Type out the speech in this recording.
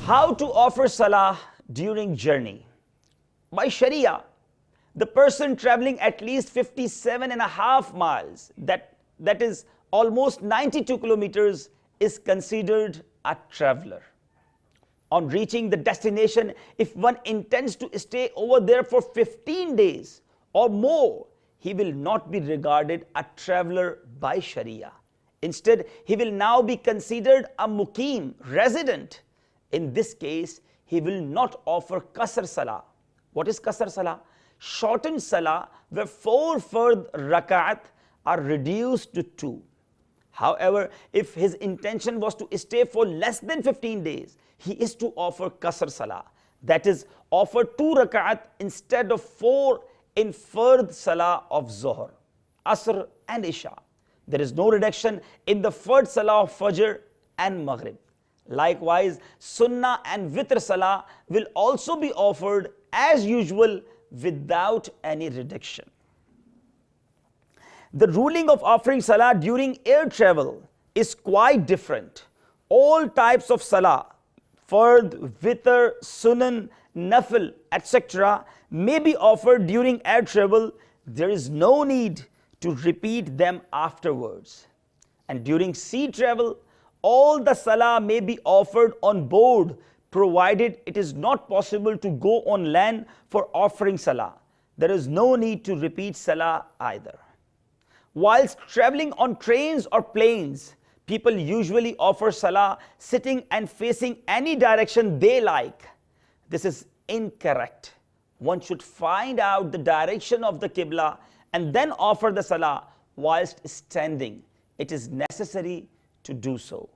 How to offer salah during journey? By Sharia, the person traveling at least 57 and a half miles, that is almost 92 kilometers, is considered a traveler. On reaching the destination, if one intends to stay over there for 15 days or more, he will not be regarded a traveler by Sharia. Instead, he will now be considered a muqim, resident. In this case, he will not offer qasr salah. What is qasr salah? Shortened salah where 4 fard rak'at are reduced to 2. However, if his intention was to stay for less than 15 days, he is to offer qasr salah. That is, offer 2 rak'at instead of 4 in fard salah of Zohr, Asr and Isha. There is no reduction in the fard salah of Fajr and Maghrib. Likewise, Sunnah and Witr salah will also be offered as usual without any reduction. The ruling of offering salah during air travel is quite different. All types of salah, fard, witr, sunan, nafil, etc. may be offered during air travel. There is no need to repeat them afterwards. And during sea travel, all the salah may be offered on board, provided it is not possible to go on land for offering salah. There is no need to repeat salah either. Whilst traveling on trains or planes, people usually offer salah sitting and facing any direction they like. This is incorrect. One should find out the direction of the Qibla and then offer the salah whilst standing. It is necessary to do so.